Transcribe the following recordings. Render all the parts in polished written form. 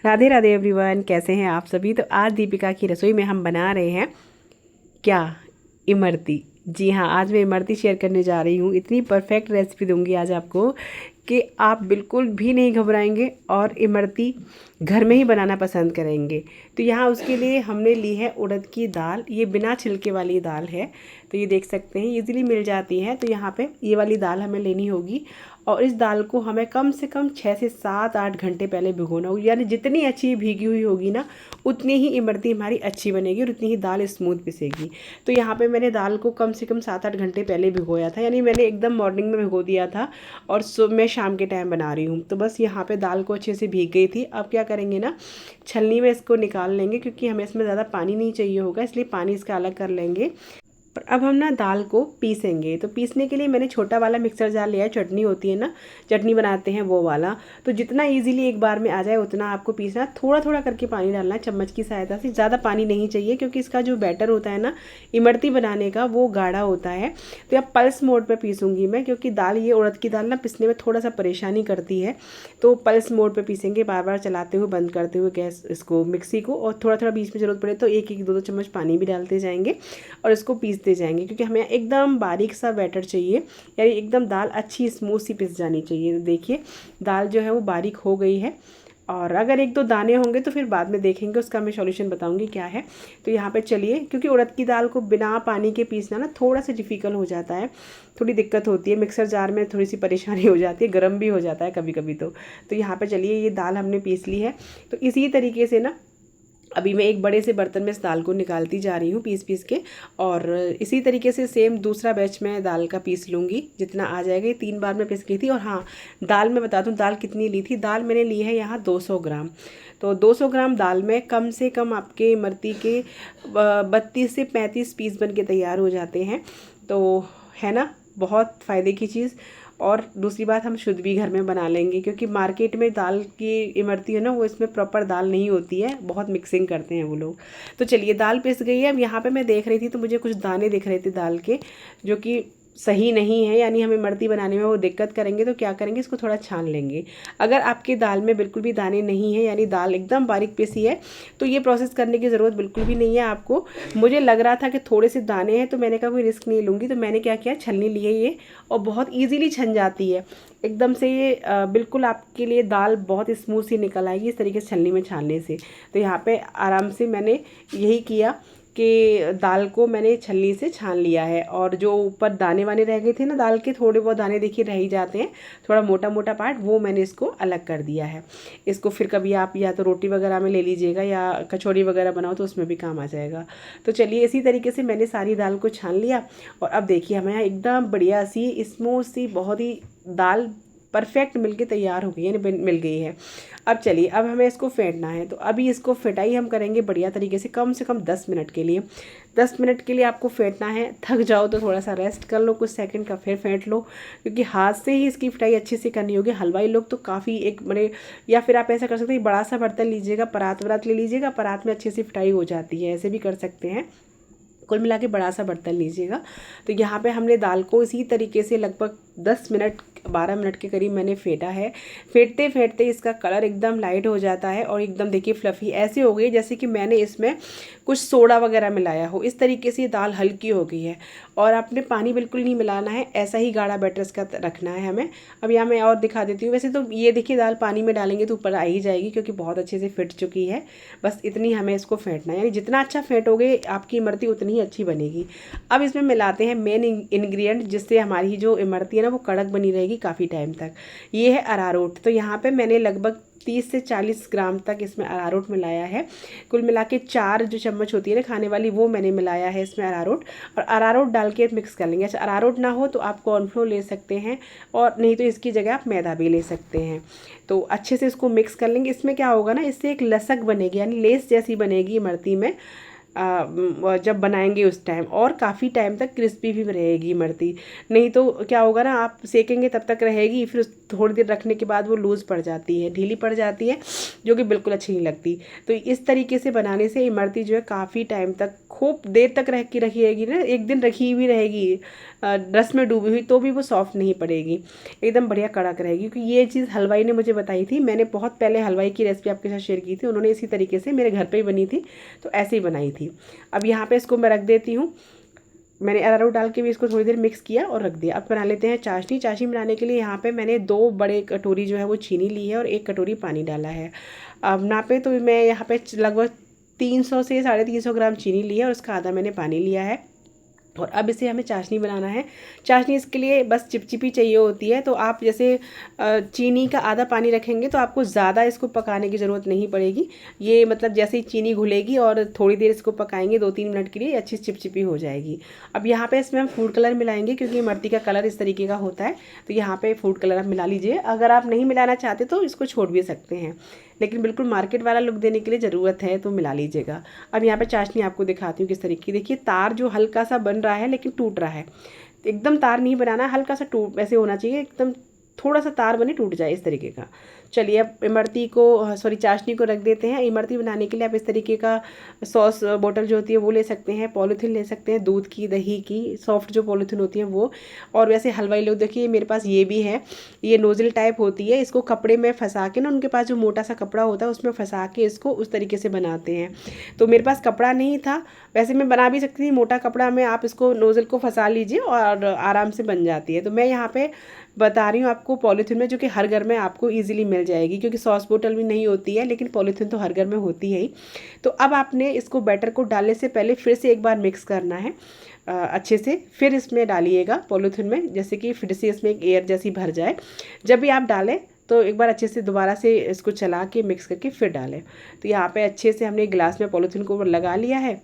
Radhe Radhe everyone, कैसे हैं आप सभी। तो आज दीपिका की रसोई में हम बना रहे हैं क्या, इमरती। जी हाँ, आज मैं इमरती शेयर करने जा रही हूँ। इतनी परफेक्ट रेसिपी दूंगी आज आपको कि आप बिल्कुल भी नहीं घबराएंगे और इमरती घर में ही बनाना पसंद करेंगे। तो यहाँ उसके लिए हमने ली है उड़द की दाल। ये बिना छिलके वाली दाल है, तो ये देख सकते हैं इजीली मिल जाती है। तो यहाँ पे ये वाली दाल हमें लेनी होगी और इस दाल को हमें कम से कम 6 से 7-8 घंटे पहले भिगोना होगी। यानी जितनी अच्छी भीगी हुई होगी ना, उतनी ही इमरती हमारी अच्छी बनेगी और उतनी ही दाल स्मूथ पिसेगी। तो यहाँ पे मैंने दाल को कम से कम 7-8 घंटे पहले भिगोया था, यानी मैंने एकदम मॉर्निंग में भिगो दिया था और मैं शाम के टाइम बना रही हूँ। तो बस यहाँ पे दाल को अच्छे से भीग गई थी। अब क्या करेंगे ना, छलनी में इसको निकाल लेंगे क्योंकि हमें इसमें ज़्यादा पानी नहीं चाहिए होगा, इसलिए पानी इसका अलग कर लेंगे। पर अब हम ना दाल को पीसेंगे। तो पीसने के लिए मैंने छोटा वाला मिक्सर जार लिया है। चटनी होती है ना, चटनी बनाते हैं वो वाला। तो जितना इजीली एक बार में आ जाए उतना आपको पीसना। थोड़ा थोड़ा करके पानी डालना है चम्मच की सहायता से। ज़्यादा पानी नहीं चाहिए क्योंकि इसका जो बैटर होता है ना इमरती बनाने का, वो गाढ़ा होता है। तो अब पल्स मोड पर पीसूँगी मैं, क्योंकि दाल, ये उड़द की दाल ना पिसने में थोड़ा सा परेशानी करती है। तो पल्स मोड पर पीसेंगे, बार बार चलाते हुए बंद करते हुए गैस इसको, मिक्सी को। और थोड़ा थोड़ा बीच में ज़रूरत पड़े तो 1-1, 2-2 चम्मच पानी भी डालते जाएंगे और इसको पीसते जाएंगे, क्योंकि हमें एकदम बारीक सा बैटर चाहिए। यानी एकदम दाल अच्छी स्मूथ सी पिस जानी चाहिए। तो देखिए दाल जो है वो बारीक हो गई है। और अगर 1-2 दाने होंगे तो फिर बाद में देखेंगे, उसका मैं सॉल्यूशन बताऊंगी क्या है। तो यहाँ पे चलिए, क्योंकि उड़द की दाल को बिना पानी के पीसना ना थोड़ा सा डिफ़िकल्ट हो जाता है, थोड़ी दिक्कत होती है। मिक्सर जार में थोड़ी सी परेशानी हो जाती है, गर्म भी हो जाता है कभी कभी। तो यहाँ पे चलिए, ये दाल हमने पीस ली है। तो इसी तरीके से ना अभी मैं एक बड़े से बर्तन में इस दाल को निकालती जा रही हूँ पीस पीस के। और इसी तरीके से सेम दूसरा बैच मैं दाल का पीस लूँगी, जितना आ जाएगा। ये 3 बार मैं पीस गई थी। और हाँ, दाल मैं बता दूँ दाल कितनी ली थी। दाल मैंने ली है यहाँ 200 ग्राम। तो 200 ग्राम दाल में कम से कम आपके इमरती के 32 से 35 पीस बन के तैयार हो जाते हैं। तो है ना, बहुत फ़ायदे की चीज़। और दूसरी बात, हम शुद्ध भी घर में बना लेंगे, क्योंकि मार्केट में दाल की इमरती है ना, वो इसमें प्रॉपर दाल नहीं होती है, बहुत मिक्सिंग करते हैं वो लोग। तो चलिए, दाल पिस गई है। अब यहाँ पे मैं देख रही थी तो मुझे कुछ दाने दिख रहे थे दाल के, जो कि सही नहीं है, यानी हमें इमरती बनाने में वो दिक्कत करेंगे। तो क्या करेंगे, इसको थोड़ा छान लेंगे। अगर आपकी दाल में बिल्कुल भी दाने नहीं है, यानी दाल एकदम बारीक पिसी है, तो ये प्रोसेस करने की ज़रूरत बिल्कुल भी नहीं है आपको। मुझे लग रहा था कि थोड़े से दाने हैं, तो मैंने कहा कोई रिस्क नहीं लूँगी। तो मैंने क्या किया, छलनी ली है ये, और बहुत ईजीली छन जाती है एकदम से। ये बिल्कुल आपके लिए दाल बहुत स्मूथ सी निकल आएगी इस तरीके से छलनी में छानने से। तो यहाँ पे आराम से मैंने यही किया कि दाल को मैंने छलनी से छान लिया है। और जो ऊपर दाने वाने रह गए थे ना दाल के, थोड़े बहुत दाने देखिए रह ही जाते हैं, थोड़ा मोटा मोटा पार्ट, वो मैंने इसको अलग कर दिया है। इसको फिर कभी आप या तो रोटी वगैरह में ले लीजिएगा या कचौड़ी वगैरह बनाओ तो उसमें भी काम आ जाएगा। तो चलिए, इसी तरीके से मैंने सारी दाल को छान लिया। और अब देखिए हमें यहाँ एकदम बढ़िया सी स्मूथ सी बहुत ही दाल परफेक्ट मिलके तैयार हो गई है, यानी मिल गई है। अब चलिए, अब हमें इसको फेंटना है। तो अभी इसको फेंटाई हम करेंगे बढ़िया तरीके से कम 10 मिनट के लिए। 10 मिनट के लिए आपको फेंटना है। थक जाओ तो थोड़ा सा रेस्ट कर लो, कुछ सेकंड का, फिर फेंट लो, क्योंकि हाथ से ही इसकी फ्राई अच्छे से करनी होगी। हलवाई लोग तो काफ़ी एक बड़े, या फिर आप ऐसा कर सकते हैं, बड़ा सा बर्तन लीजिएगा, परात वरात ले लीजिएगा, परात में अच्छे से फ्राई हो जाती है, ऐसे भी कर सकते हैं। कुल मिला के बड़ा सा बर्तन लीजिएगा। तो यहाँ पे हमने दाल को इसी तरीके से लगभग 10 मिनट 12 मिनट के करीब मैंने फेंटा है। फेंटते फेंटते इसका कलर एकदम लाइट हो जाता है और एकदम देखिए फ्लफ़ी ऐसे हो गई जैसे कि मैंने इसमें कुछ सोडा वगैरह मिलाया हो। इस तरीके से दाल हल्की हो गई है और आपने पानी बिल्कुल नहीं मिलाना है, ऐसा ही गाढ़ा बैटर इसका रखना है हमें। अब यहाँ मैं और दिखा देती हूँ। वैसे तो ये देखिए दाल पानी में डालेंगे तो ऊपर आ ही जाएगी, क्योंकि बहुत अच्छे से फिट चुकी है। बस इतनी हमें इसको फेंटना है, यानी जितना अच्छा फेंटोगे आपकी इमरती उतनी ही अच्छी बनेगी। अब इसमें मिलाते हैं मेन इंग्रेडिएंट, जिससे हमारी जो इमरती है ना वो कड़क बनी रहेगी काफ़ी टाइम तक। ये है अरारोट। तो यहाँ पे मैंने लगभग 30 से 40 ग्राम तक इसमें अरारोट मिलाया है। कुल मिला के 4 जो चम्मच होती है ना खाने वाली, वो मैंने मिलाया है इसमें अरारोट। और अरारोट डाल के मिक्स कर लेंगे। अच्छा, अरारोट ना हो तो आप कॉर्नफ्लोर ले सकते हैं, और नहीं तो इसकी जगह आप मैदा भी ले सकते हैं। तो अच्छे से इसको मिक्स कर लेंगे। इसमें क्या होगा ना, इससे एक लसक बनेगी, यानी लेस जैसी बनेगी इमरती में। जब बनाएंगे उस टाइम, और काफ़ी टाइम तक क्रिस्पी भी रहेगी इमरती। नहीं तो क्या होगा ना, आप सेकेंगे तब तक रहेगी, फिर थोड़ी देर रखने के बाद वो लूज़ पड़ जाती है, ढीली पड़ जाती है, जो कि बिल्कुल अच्छी नहीं लगती। तो इस तरीके से बनाने से इमरती जो है काफ़ी टाइम तक, खूब देर तक रह के रखिएगी ना, एक दिन रखी हुई रहेगी रस में डूबी हुई, तो भी वो सॉफ्ट नहीं पड़ेगी, एकदम बढ़िया कड़क रहेगी। क्योंकि ये चीज़ हलवाई ने मुझे बताई थी, मैंने बहुत पहले हलवाई की रेसिपी आपके साथ शेयर की थी, उन्होंने इसी तरीके से मेरे घर पे ही बनी थी, तो ऐसे ही बनाई थी। अब यहाँ पे इसको मैं रख देती हूँ। मैंने अरारोट डाल के भी इसको थोड़ी देर मिक्स किया और रख दिया। अब बना लेते हैं चाशनी। चाशनी बनाने के लिए यहाँ पे मैंने 2 बड़े कटोरी जो है वो चीनी ली है और 1 कटोरी पानी डाला है। अब नापे तो मैं यहाँ पे लगभग 300 से 350 ग्राम चीनी ली है और उसका आधा मैंने पानी लिया है। और अब इसे हमें चाशनी बनाना है। चाशनी इसके लिए बस चिपचिपी चाहिए होती है, तो आप जैसे चीनी का आधा पानी रखेंगे तो आपको ज़्यादा इसको पकाने की ज़रूरत नहीं पड़ेगी। ये मतलब जैसे ही चीनी घुलेगी और थोड़ी देर इसको पकाएंगे 2-3 मिनट के लिए, अच्छी चिपचिपी हो जाएगी। अब यहाँ पे इसमें हम फूड कलर मिलाएंगे, क्योंकि इमरती का कलर इस तरीके का होता है, तो यहाँ पे फूड कलर आप मिला लीजिए। अगर आप नहीं मिलाना चाहते तो इसको छोड़ भी सकते हैं, लेकिन बिल्कुल मार्केट वाला लुक देने के लिए ज़रूरत है तो मिला लीजिएगा। अब यहाँ पे चाशनी आपको दिखाती हूँ किस तरीके की। देखिए तार जो हल्का सा बन रहा है लेकिन टूट रहा है, एकदम तार नहीं बनाना, हल्का सा टूट ऐसे होना चाहिए, एकदम थोड़ा सा तार बने टूट जाए इस तरीके का। चलिए अब इमरती को, सॉरी चाशनी को रख देते हैं। इमरती बनाने के लिए आप इस तरीके का सॉस बोतल जो होती है वो ले सकते हैं, पॉलीथीन ले सकते हैं, दूध की, दही की, सॉफ्ट जो पॉलीथीन होती है वो। और वैसे हलवाई लोग देखिए मेरे पास ये भी है, ये नोज़ल टाइप होती है, इसको कपड़े में फंसा के ना, उनके पास जो मोटा सा कपड़ा होता है उसमें फंसा के इसको उस तरीके से बनाते हैं। तो मेरे पास कपड़ा नहीं था, वैसे मैं बना भी सकती थी मोटा कपड़ा में, आप इसको नोज़ल को फंसा लीजिए और आराम से बन जाती है। तो मैं यहाँ पे बता रही हूँ आपको पॉलीथीन में, जो कि हर घर में आपको इजीली मिल जाएगी, क्योंकि सॉस बोतल भी नहीं होती है, लेकिन पॉलीथीन तो हर घर में होती है ही। तो अब आपने इसको बैटर को डालने से पहले फिर से एक बार मिक्स करना है अच्छे से, फिर इसमें डालिएगा पॉलीथीन में, जैसे कि फिर से इसमें एक एयर जैसी भर जाए। जब भी आप डालें तो एक बार अच्छे से दोबारा से इसको चला के मिक्स करके फिर डालें। तो यहाँ पे अच्छे से हमने गिलास में पॉलीथीन को लगा लिया है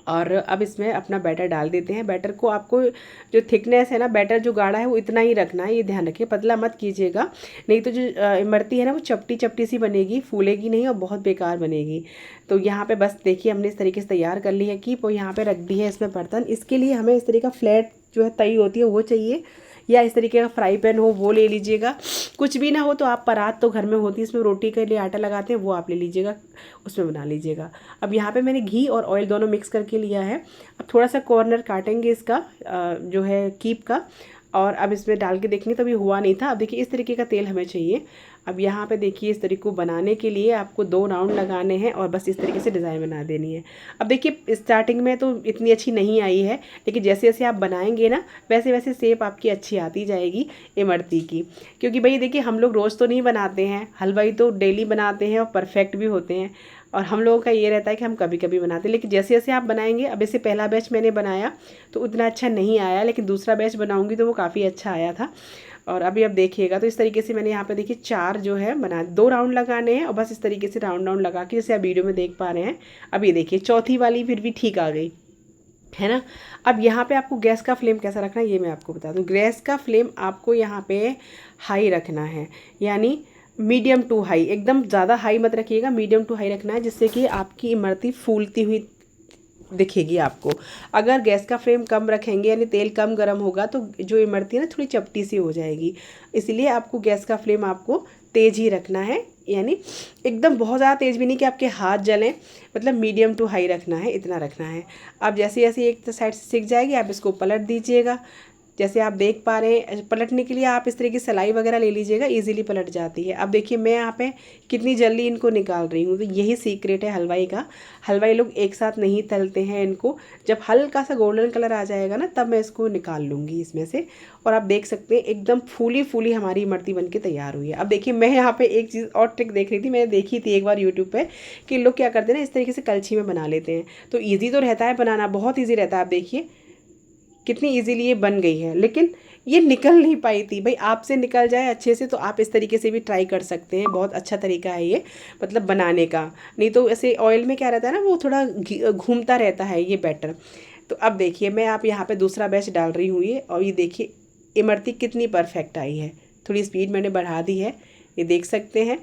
और अब इसमें अपना बैटर डाल देते हैं। बैटर को आपको जो थिकनेस है ना, बैटर जो गाढ़ा है वो इतना ही रखना है, ये ध्यान रखिए, पतला मत कीजिएगा, नहीं तो जो इमरती है ना वो चपटी चपटी सी बनेगी, फूलेगी नहीं और बहुत बेकार बनेगी। तो यहाँ पे बस देखिए हमने इस तरीके से तैयार कर ली है कि वो यहाँ पे रख दी है इसमें बर्तन। इसके लिए हमें इस तरीके का फ्लैट जो है तई होती है वो चाहिए, या इस तरीके का फ्राई पैन हो वो ले लीजिएगा। कुछ भी ना हो तो आप परात तो घर में होती है, इसमें रोटी के लिए आटा लगाते हैं, वो आप ले लीजिएगा, उसमें बना लीजिएगा। अब यहाँ पे मैंने घी और ऑयल दोनों मिक्स करके लिया है। अब थोड़ा सा कॉर्नर काटेंगे इसका जो है कीप का, और अब इसमें डाल के देखेंगे तो अभी हुआ नहीं था। अब देखिए इस तरीके का तेल हमें चाहिए। अब यहाँ पे देखिए इस तरीके को बनाने के लिए आपको 2 राउंड लगाने हैं और बस इस तरीके से डिज़ाइन बना देनी है। अब देखिए स्टार्टिंग में तो इतनी अच्छी नहीं आई है, लेकिन जैसे जैसे आप बनाएंगे ना वैसे वैसे शेप आपकी अच्छी आती जाएगी इमरती की। क्योंकि भाई देखिए हम लोग रोज़ तो नहीं बनाते हैं, हलवाई तो डेली बनाते हैं और परफेक्ट भी होते हैं, और हम लोगों का ये रहता है कि हम कभी कभी बनाते हैं। लेकिन जैसे जैसे आप बनाएंगे, अब इससे पहला बैच मैंने बनाया तो उतना अच्छा नहीं आया, लेकिन दूसरा बैच बनाऊंगी तो वो काफ़ी अच्छा आया था। और अभी अब देखिएगा तो इस तरीके से मैंने यहाँ पे देखिए 4 जो है बना, 2 राउंड लगाने हैं और बस इस तरीके से राउंड राउंड लगा के, जैसे आप वीडियो में देख पा रहे हैं। अब ये देखिए चौथी वाली फिर भी ठीक आ गई है ना। अब यहाँ पे आपको गैस का फ्लेम कैसा रखना है ये मैं आपको बता दूँ। गैस का फ्लेम आपको यहाँ पे हाई रखना है, यानी मीडियम टू हाई, एकदम ज़्यादा हाई मत रखिएगा, मीडियम टू हाई रखना है, जिससे कि आपकी इमरती फूलती हुई दिखेगी आपको। अगर गैस का फ्लेम कम रखेंगे यानी तेल कम गर्म होगा तो जो इमरती है ना थोड़ी चपटी सी हो जाएगी। इसलिए आपको गैस का फ्लेम आपको तेज़ ही रखना है, यानी एकदम बहुत ज़्यादा तेज़ भी नहीं कि आपके हाथ जलें, मतलब मीडियम टू हाई रखना है, इतना रखना है। अब जैसे जैसे एक साइड से सिक जाएगी आप इसको पलट दीजिएगा। जैसे आप देख पा रहे हैं, पलटने के लिए आप इस तरह की सलाई वगैरह ले लीजिएगा, इजीली पलट जाती है। अब देखिए मैं यहाँ पे कितनी जल्दी इनको निकाल रही हूँ, तो यही सीक्रेट है हलवाई का। हलवाई लोग एक साथ नहीं तलते हैं इनको, जब हल्का सा गोल्डन कलर आ जाएगा ना तब मैं इसको निकाल लूँगी इसमें से। और आप देख सकते हैं एकदम फूली फूली हमारी इमरती बन के तैयार हुई है। अब देखिए मैं यहाँ पे एक चीज़ और ट्रिक देख रही थी, मैंने देखी थी एक बार यूट्यूब पे, कि लोग क्या करते हैं ना इस तरीके से कलछी में बना लेते हैं। तो ईजी तो रहता है बनाना, बहुत ईजी रहता है। आप देखिए कितनी इजीली ये बन गई है, लेकिन ये निकल नहीं पाई थी। भाई आपसे निकल जाए अच्छे से तो आप इस तरीके से भी ट्राई कर सकते हैं, बहुत अच्छा तरीका है ये मतलब बनाने का। नहीं तो ऐसे ऑयल में क्या रहता है ना वो थोड़ा घूमता रहता है ये बैटर। तो अब देखिए मैं आप यहाँ पे दूसरा बैच डाल रही हूँ ये, और ये देखिए इमरती कितनी परफेक्ट आई है। थोड़ी स्पीड मैंने बढ़ा दी है, ये देख सकते हैं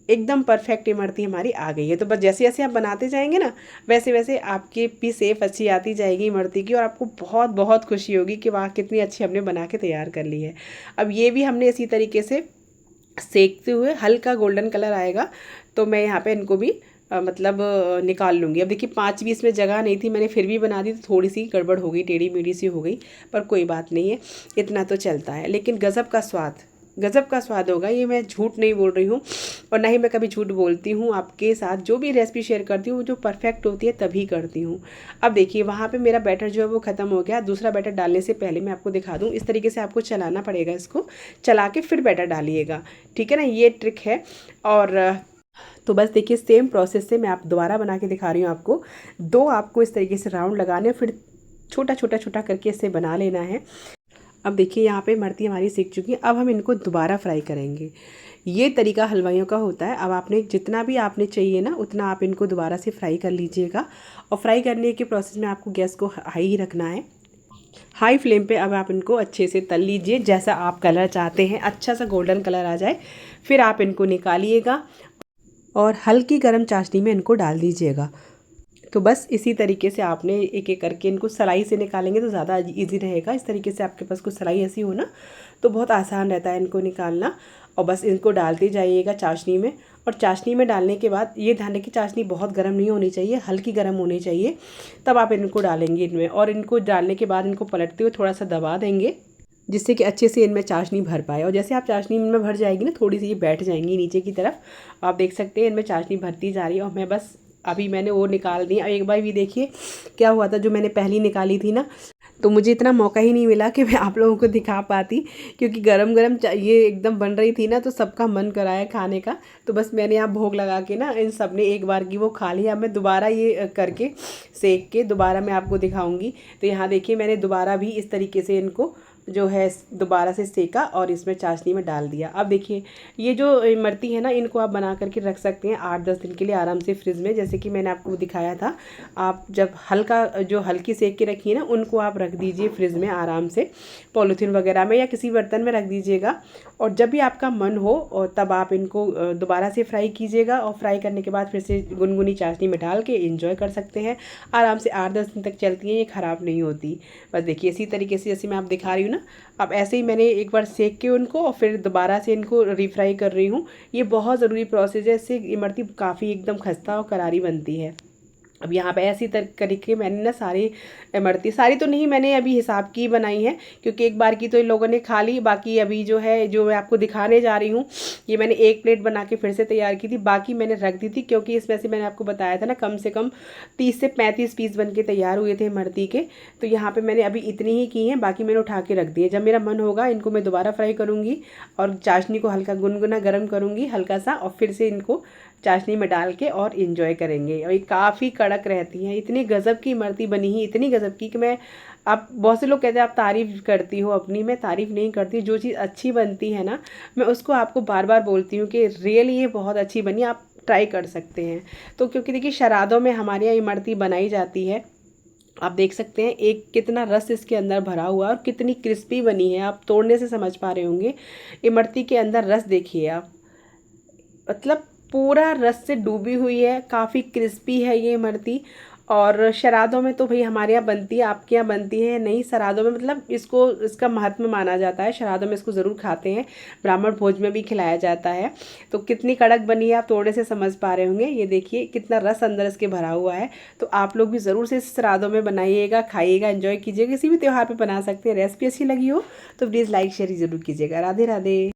एकदम परफेक्ट इमरती हमारी आ गई है। तो बस जैसे जैसे आप बनाते जाएंगे ना, वैसे वैसे आपकी भी सेफ अच्छी आती जाएगी इमरती की, और आपको बहुत बहुत खुशी होगी कि वाह कितनी अच्छी हमने बना के तैयार कर ली है। अब ये भी हमने इसी तरीके से सेकते हुए हल्का गोल्डन कलर आएगा तो मैं यहाँ पे इनको भी मतलब निकाल लूँगी। अब देखिए 5 भी इसमें जगह नहीं थी, मैंने फिर भी बना दी तो थोड़ी सी गड़बड़ हो गई, टेढ़ी मेढ़ी सी हो गई, पर कोई बात नहीं है, इतना तो चलता है। लेकिन गज़ब का स्वाद होगा, ये मैं झूठ नहीं बोल रही हूँ, और ना ही मैं कभी झूठ बोलती हूँ। आपके साथ जो भी रेसिपी शेयर करती हूँ वो जो परफेक्ट होती है तभी करती हूँ। अब देखिए वहाँ पे मेरा बैटर जो है वो ख़त्म हो गया। दूसरा बैटर डालने से पहले मैं आपको दिखा दूँ, इस तरीके से आपको चलाना पड़ेगा, इसको चला के फिर बैटर डालिएगा, ठीक है ना, ये ट्रिक है। और तो बस देखिए सेम प्रोसेस से मैं आप दोबारा बना के दिखा रही हूँ आपको। 2 आपको इस तरीके से राउंड लगाने, फिर छोटा छोटा छोटा करके इसे बना लेना है। अब देखिए यहाँ पे इमरती हमारी सीख चुकी है, अब हम इनको दोबारा फ्राई करेंगे। ये तरीका हलवाइयों का होता है। अब आपने जितना भी आपने चाहिए ना उतना आप इनको दोबारा से फ्राई कर लीजिएगा, और फ्राई करने के प्रोसेस में आपको गैस को हाई ही रखना है, हाई फ्लेम पे। अब आप इनको अच्छे से तल लीजिए, जैसा आप कलर चाहते हैं, अच्छा सा गोल्डन कलर आ जाए, फिर आप इनको निकालिएगा और हल्की गर्म चाशनी में इनको डाल दीजिएगा। तो बस इसी तरीके से आपने एक एक करके इनको सलाई से निकालेंगे तो ज़्यादा इजी रहेगा। इस तरीके से आपके पास कोई सलाई ऐसी हो ना तो बहुत आसान रहता है इनको निकालना। और बस इनको डालते जाइएगा चाशनी में, और चाशनी में डालने के बाद ये ध्यान रखिए चाशनी बहुत गर्म नहीं होनी चाहिए, हल्की गर्म होनी चाहिए, तब आप इनको डालेंगे इनमें। और इनको डालने के बाद इनको पलटते हुए थोड़ा सा दबा देंगे, जिससे कि अच्छे से इनमें चाशनी भर पाए। और जैसे आप चाशनी इनमें भर जाएगी ना, थोड़ी सी ये बैठ जाएंगी नीचे की तरफ, आप देख सकते हैं इनमें चाशनी भरती जा रही है। और मैं बस अभी मैंने वो निकाल दी। एक बार भी देखिए क्या हुआ था, जो मैंने पहली निकाली थी ना, तो मुझे इतना मौका ही नहीं मिला कि मैं आप लोगों को दिखा पाती, क्योंकि गरम गरम ये एकदम बन रही थी ना, तो सबका मन कराया खाने का। तो बस मैंने यहाँ भोग लगा के ना इन सब ने एक बार की वो खा लिया। अब मैं दोबारा ये करके सेक के दोबारा मैं आपको दिखाऊंगी। तो यहाँ देखिए मैंने दोबारा भी इस तरीके से इनको जो है दोबारा से सेका और इसमें चाशनी में डाल दिया। अब देखिए ये जो इमरती है ना, इनको आप बना करके रख सकते हैं 8-10 दिन के लिए आराम से फ्रिज में, जैसे कि मैंने आपको दिखाया था। आप जब हल्की सेक के रखिए ना, उनको आप रख दीजिए फ्रिज में आराम से, पॉलीथीन वगैरह में या किसी बर्तन में रख दीजिएगा। और जब भी आपका मन हो और तब आप इनको दोबारा से फ्राई कीजिएगा, और फ्राई करने के बाद फिर से गुनगुनी चाशनी में डाल के इंजॉय कर सकते हैं। आराम से 8-10 दिन तक चलती हैं, ये ख़राब नहीं होती। बस देखिए इसी तरीके से जैसे मैं आप दिखा रही हूँ ना, अब ऐसे ही मैंने एक बार सेक के उनको और फिर दोबारा से इनको रिफ्राई कर रही हूँ। ये बहुत ज़रूरी प्रोसेस है, इससे इमरती काफ़ी एकदम खस्ता और करारी बनती है। अब यहाँ पे ऐसी तरीके मैंने ना सारी इमरती, सारी तो नहीं, मैंने अभी हिसाब की बनाई है, क्योंकि एक बार की तो इन लोगों ने खा ली। बाकी अभी जो है जो मैं आपको दिखाने जा रही हूँ, ये मैंने 1 प्लेट बना के फिर से तैयार की थी, बाकी मैंने रख दी थी, क्योंकि इसमें से मैंने आपको बताया था ना कम से कम 30 से 35 पीस बन के तैयार हुए थे इमरती के। तो यहाँ पर मैंने अभी इतनी ही की हैं, बाकी मैंने उठा के रख दिए। जब मेरा मन होगा इनको मैं दोबारा फ्राई करूँगी और चाशनी को हल्का गुनगुना गर्म करूँगी हल्का सा, और फिर से इनको चाशनी में डाल के और इन्जॉय करेंगे। और ये काफ़ी कड़क रहती हैं, इतनी गज़ब की इमरती बनी ही, इतनी गज़ब की कि मैं, आप बहुत से लोग कहते हैं आप तारीफ़ करती हो अपनी, मैं तारीफ़ नहीं करती। जो चीज़ अच्छी बनती है ना, मैं उसको आपको बार बार बोलती हूँ कि रियली ये बहुत अच्छी बनी, आप ट्राई कर सकते हैं। तो क्योंकि देखिए शराधों में हमारे यहाँ इमरती बनाई जाती है, आप देख सकते हैं एक कितना रस इसके अंदर भरा हुआ और कितनी क्रिस्पी बनी है, आप तोड़ने से समझ पा रहे होंगे। इमरती के अंदर रस देखिए आप, मतलब पूरा रस से डूबी हुई है, काफ़ी क्रिस्पी है ये इमरती। और श्राद्धों में तो भाई हमारे यहाँ बनती है, आपके यहाँ बनती है नहीं, श्राद्धों में मतलब इसको, इसका महत्व माना जाता है, श्राद्धों में इसको ज़रूर खाते हैं, ब्राह्मण भोज में भी खिलाया जाता है। तो कितनी कड़क बनी है आप थोड़े से समझ पा रहे होंगे। ये देखिए कितना रस अंदर इसके भरा हुआ है। तो आप लोग भी ज़रूर से श्राद्धों में बनाइएगा, खाइएगा, एंजॉय कीजिएगा, किसी भी त्यौहार पर बना सकते हैं। रेसिपी अच्छी लगी हो तो प्लीज़ लाइक शेयर ज़रूर कीजिएगा। राधे राधे।